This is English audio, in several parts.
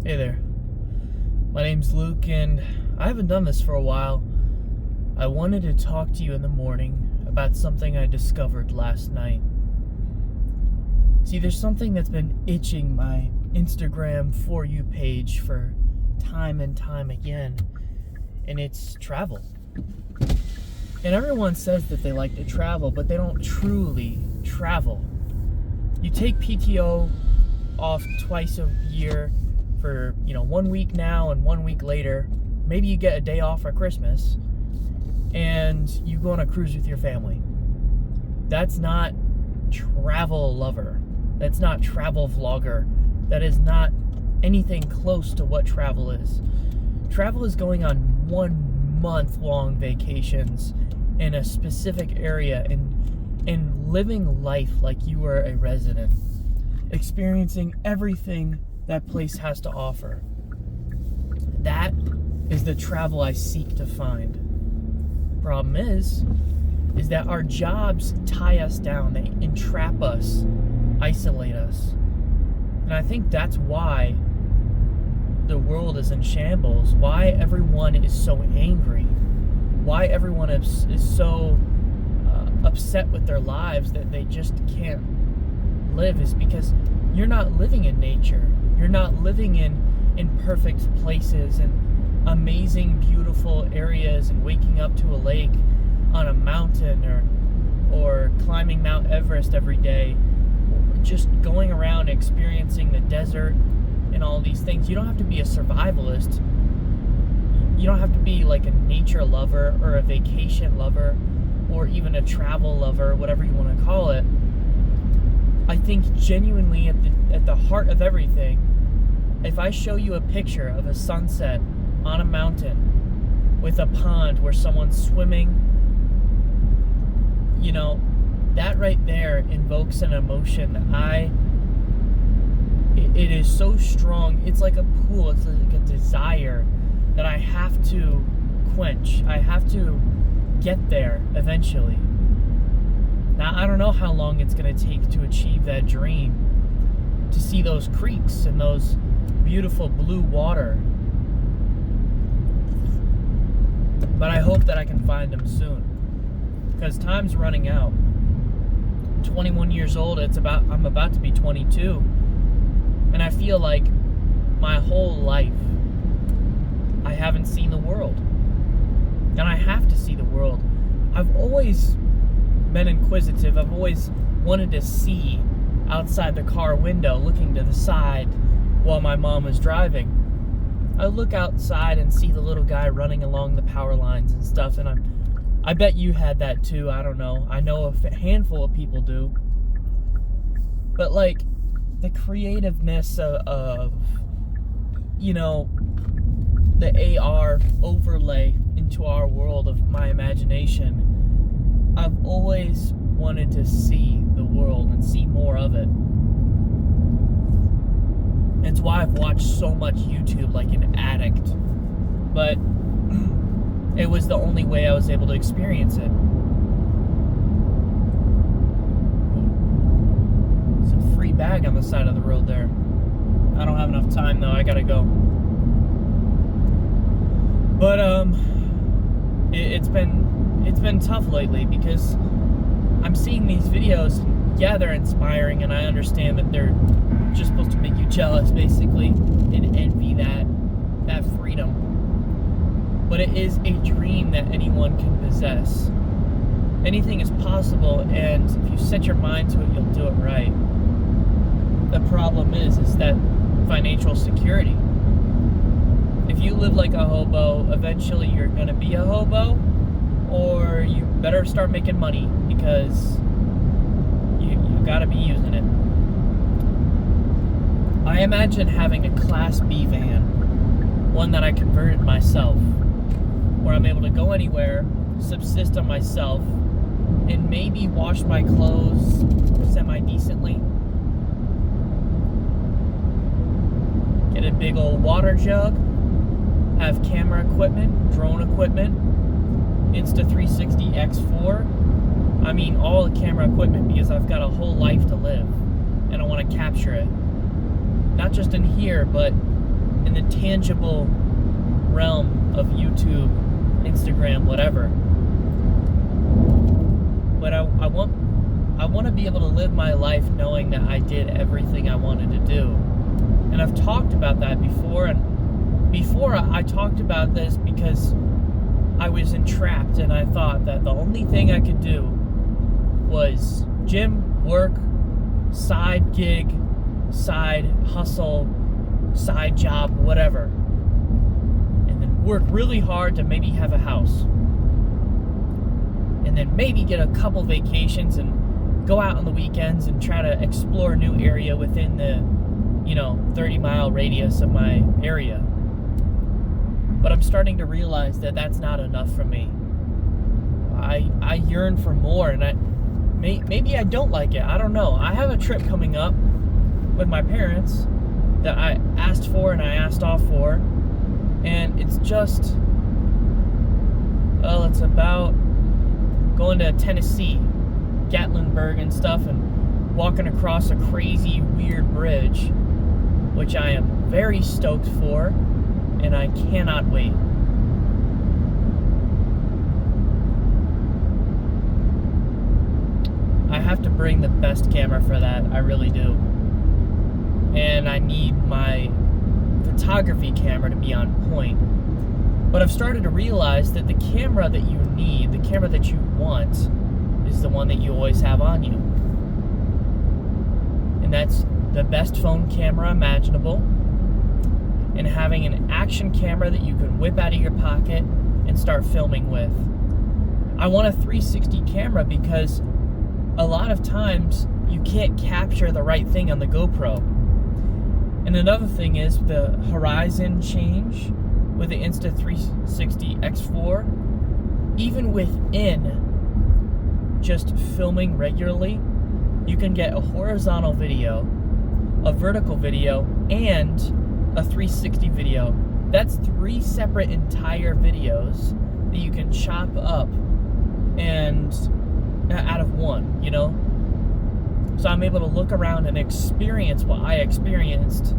Hey there, my name's Luke, and I haven't done this for a while. I wanted to talk to you in the morning about something I discovered last night. See, there's something that's been itching my Instagram For You page for time and time again, and it's travel. And everyone says that they like to travel, but they don't truly travel. You take PTO off twice a year for 1 week now and 1 week later. Maybe you get a day off for Christmas and you go on a cruise with your family. That's not travel lover. That's not travel vlogger. That is not anything close to what travel is. Travel is going on 1 month long vacations in a specific area and living life like you were a resident, experiencing everything that place has to offer. That is the travel I seek to find. Problem is that our jobs tie us down, they entrap us, isolate us. And I think that's why the world is in shambles, why everyone is so angry, why everyone is so upset with their lives that they just can't live, is because you're not living in nature. You're not living in perfect places and amazing, beautiful areas and waking up to a lake on a mountain or climbing Mount Everest every day. Just going around experiencing the desert and all these things. You don't have to be a survivalist. You don't have to be like a nature lover or a vacation lover or even a travel lover, whatever you want to call it. I think genuinely at the heart of everything, if I show you a picture of a sunset on a mountain with a pond where someone's swimming, that right there invokes an emotion that it is so strong. It's like a pool. It's like a desire that I have to quench. I have to get there eventually. Now, I don't know how long it's going to take to achieve that dream, to see those creeks and those beautiful blue water. But I hope that I can find them soon, because time's running out. I'm 21 years old. I'm about to be 22, and I feel like my whole life I haven't seen the world, and I have to see the world. I've always been inquisitive. I've always wanted to see outside the car window, looking to the side while my mom was driving. I look outside and see the little guy running along the power lines and stuff, and I bet you had that too. I don't know. I know a handful of people do. But like the creativeness of the AR overlay into our world of my imagination, I've always wanted to see the world and see more of it. It's why I've watched so much YouTube like an addict. But it was the only way I was able to experience it. It's a free bag on the side of the road there. I don't have enough time though, I gotta go. But it's been tough lately because I'm seeing these videos. Yeah, they're inspiring, and I understand that they're just supposed to make you jealous, basically, and envy that freedom. But it is a dream that anyone can possess. Anything is possible, and if you set your mind to it, you'll do it right. The problem is that financial security. If you live like a hobo, eventually you're going to be a hobo, or you better start making money, because you gotta be using it. I imagine having a Class B van, one that I converted myself, where I'm able to go anywhere, subsist on myself, and maybe wash my clothes semi-decently. Get a big old water jug, have camera equipment, drone equipment, Insta360 X4. I mean, all the camera equipment, because I've got a whole life to live and I want to capture it. Not just in here, but in the tangible realm of YouTube, Instagram, whatever. But I want to be able to live my life knowing that I did everything I wanted to do. And I've talked about that before, and before I talked about this because I was entrapped and I thought that the only thing I could do was gym, work, side gig, side hustle, side job, whatever. And then work really hard to maybe have a house. And then maybe get a couple vacations and go out on the weekends and try to explore a new area within the, 30-mile radius of my area. But I'm starting to realize that that's not enough for me. I yearn for more, and maybe I don't like it. I don't know. I have a trip coming up with my parents that I asked for and I asked off for, and it's just, it's about going to Tennessee, Gatlinburg and stuff, and walking across a crazy, weird bridge, which I am very stoked for, and I cannot wait. I have to bring the best camera for that, I really do. And I need my photography camera to be on point. But I've started to realize that the camera that you need, the camera that you want, is the one that you always have on you. And that's the best phone camera imaginable. And having an action camera that you can whip out of your pocket and start filming with. I want a 360 camera because a lot of times you can't capture the right thing on the GoPro. And another thing is the horizon change with the Insta360 X4. Even within just filming regularly, you can get a horizontal video, a vertical video, and a 360 video. That's 3 separate entire videos that you can chop up and out of one, So I'm able to look around and experience what I experienced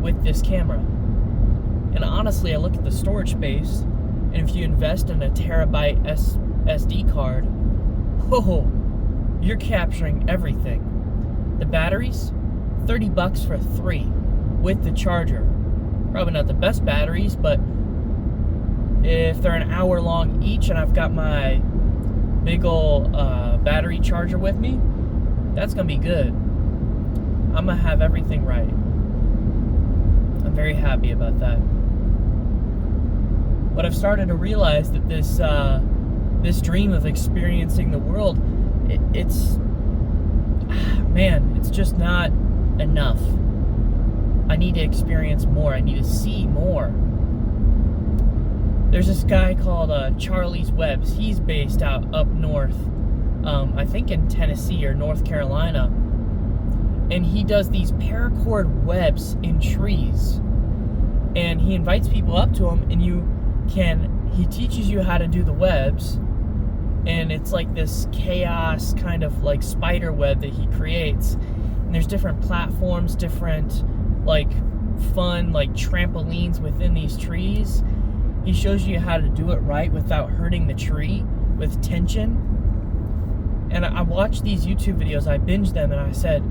with this camera. And honestly, I look at the storage space, and if you invest in a terabyte SD card, you're capturing everything. The batteries, $30 for 3 with the charger. Probably not the best batteries, but if they're an hour long each and I've got my big ol' battery charger with me, that's gonna be good. I'm gonna have everything right. I'm very happy about that. But I've started to realize that this dream of experiencing the world, it's just not enough. I need to experience more. I need to see more. There's this guy called Charlie's Webs. He's based out up north, I think in Tennessee or North Carolina. And he does these paracord webs in trees. And he invites people up to him, and he teaches you how to do the webs. And it's like this chaos kind of like spider web that he creates. And there's different platforms, different like fun like trampolines within these trees. He shows you how to do it right without hurting the tree with tension. And I watched these YouTube videos, I binged them, and I said,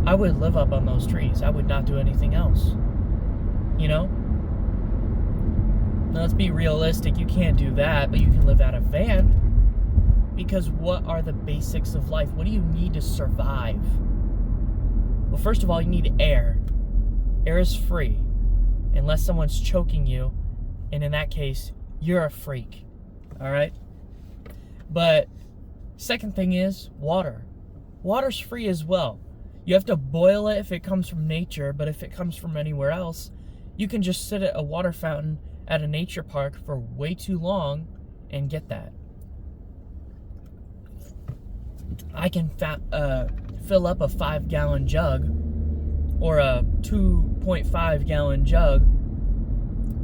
I would live up on those trees. I would not do anything else. Now, let's be realistic. You can't do that, but you can live out of a van. Because what are the basics of life? What do you need to survive? Well, first of all, you need air. Air is free, unless someone's choking you. And in that case, you're a freak, all right? But second thing is water. Water's free as well. You have to boil it if it comes from nature, but if it comes from anywhere else, you can just sit at a water fountain at a nature park for way too long and get that. I can fill up a 5-gallon jug or a 2.5-gallon jug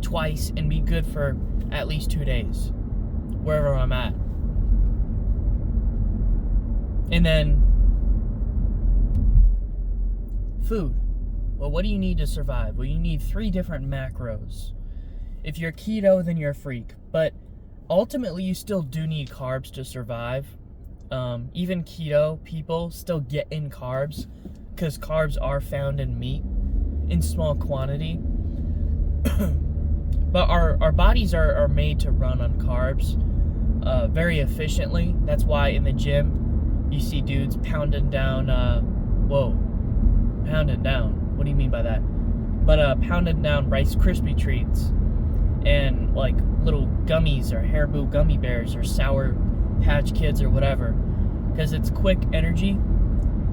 twice and be good for at least 2 days, wherever I'm at. And then food. Well, what do you need to survive? Well, you need 3 different macros. If you're keto, then you're a freak. But ultimately, you still do need carbs to survive. Even keto people still get in carbs because carbs are found in meat in small quantity. But our bodies are made to run on carbs very efficiently. That's why in the gym you see dudes pounding down, pounding down. What do you mean by that? But pounding down Rice Krispie treats and like little gummies or Haribo gummy bears or Sour Patch Kids or whatever, because it's quick energy.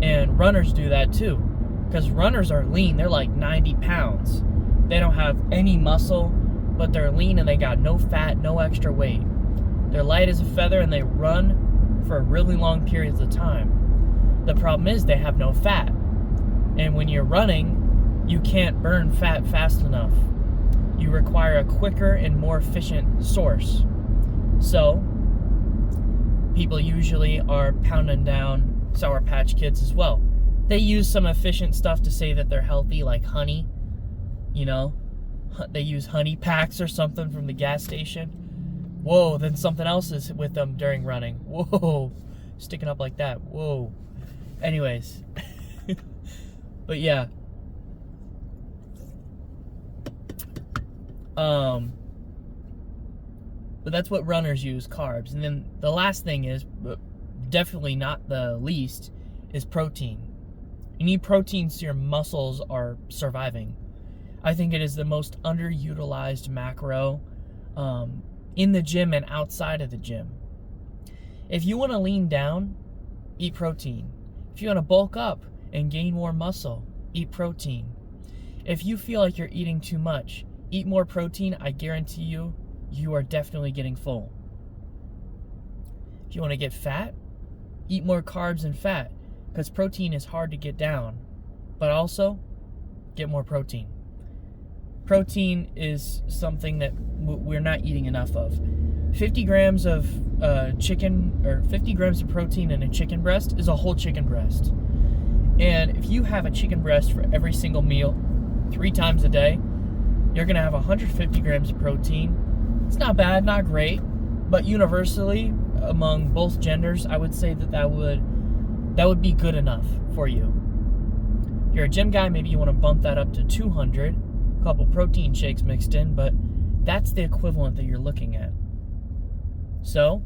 And runners do that too, because runners are lean. They're like 90 pounds. They don't have any muscle, but they're lean and they got no fat, no extra weight. They're light as a feather and they run for really long periods of time. The problem is they have no fat. And when you're running, you can't burn fat fast enough. You require a quicker and more efficient source. So, people usually are pounding down Sour Patch Kids as well. They use some efficient stuff to say that they're healthy, like honey. You know, they use honey packs or something from the gas station. Whoa, then something else is with them during running. Whoa, sticking up like that. Whoa. Anyways. But yeah. But that's what runners use, carbs. And then the last thing is, but definitely not the least, is protein. You need protein so your muscles are surviving. I think it is the most underutilized macro in the gym and outside of the gym. If you want to lean down, eat protein. If you want to bulk up and gain more muscle, eat protein. If you feel like you're eating too much, eat more protein. I guarantee you, you are definitely getting full. If you want to get fat, eat more carbs and fat, because protein is hard to get down. But also, get more protein. Protein is something that we're not eating enough of. 50 grams of chicken, or 50 grams of protein in a chicken breast is a whole chicken breast. And if you have a chicken breast for every single meal, 3 times a day, you're going to have 150 grams of protein. It's not bad, not great, but universally, among both genders, I would say that would be good enough for you. If you're a gym guy, maybe you want to bump that up to 200, a couple protein shakes mixed in, but that's the equivalent that you're looking at. So,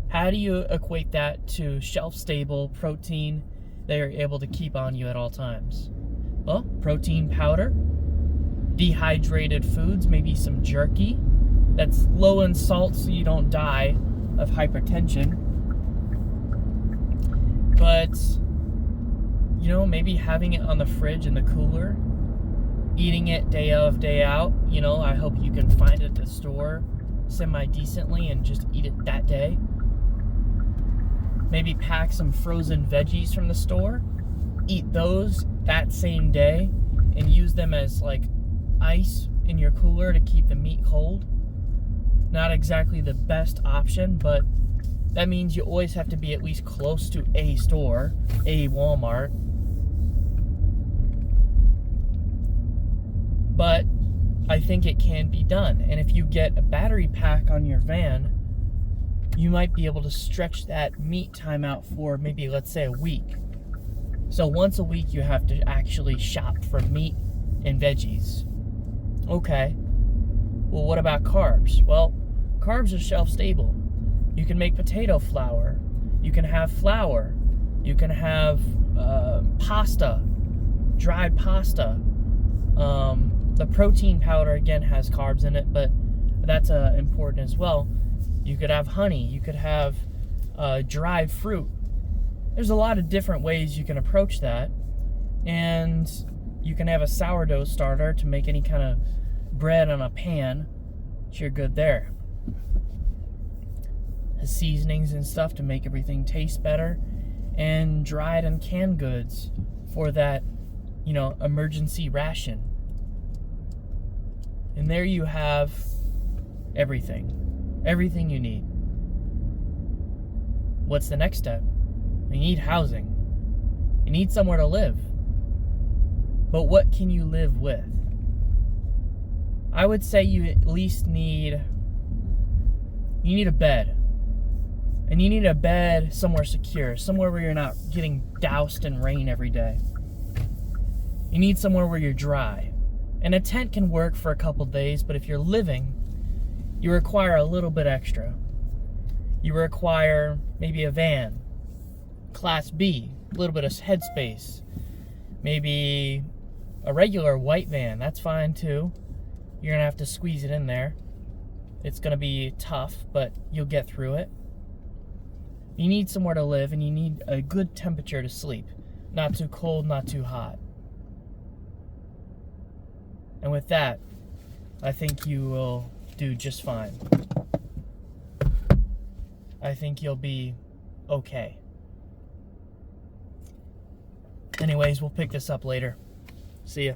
how do you equate that to shelf-stable protein that you're able to keep on you at all times? Well, protein powder, dehydrated foods, maybe some jerky that's low in salt so you don't die of hypertension. But, you know, maybe having it on the fridge in the cooler, eating it day of, day out. You know, I hope you can find it at the store semi-decently and just eat it that day. Maybe pack some frozen veggies from the store, eat those that same day, and use them as like ice in your cooler to keep the meat cold. Not exactly the best option, but that means you always have to be at least close to a store, a Walmart. But I think it can be done. And if you get a battery pack on your van, you might be able to stretch that meat time out for maybe, let's say, a week. So once a week, you have to actually shop for meat and veggies. Okay. Well, what about carbs? Well, carbs are shelf-stable. You can make potato flour. You can have flour. You can have pasta, dried pasta. The protein powder, again, has carbs in it, but that's important as well. You could have honey. You could have dried fruit. There's a lot of different ways you can approach that. And you can have a sourdough starter to make any kind of bread on a pan. You're good there. Has seasonings and stuff to make everything taste better. And dried and canned goods for that, you know, emergency ration. And there you have everything. Everything you need. What's the next step? You need housing. You need somewhere to live. but what can you live with? I would say you at least need a bed. And you need a bed somewhere secure, somewhere where you're not getting doused in rain every day. You need somewhere where you're dry. And a tent can work for a couple days, but if you're living, you require a little bit extra. You require maybe a van, Class B, a little bit of headspace. Maybe a regular white van, that's fine too. You're gonna have to squeeze it in there. It's gonna be tough, but you'll get through it. You need somewhere to live, and you need a good temperature to sleep. Not too cold, not too hot. And with that, I think you will do just fine. I think you'll be okay. Anyways, we'll pick this up later. See ya.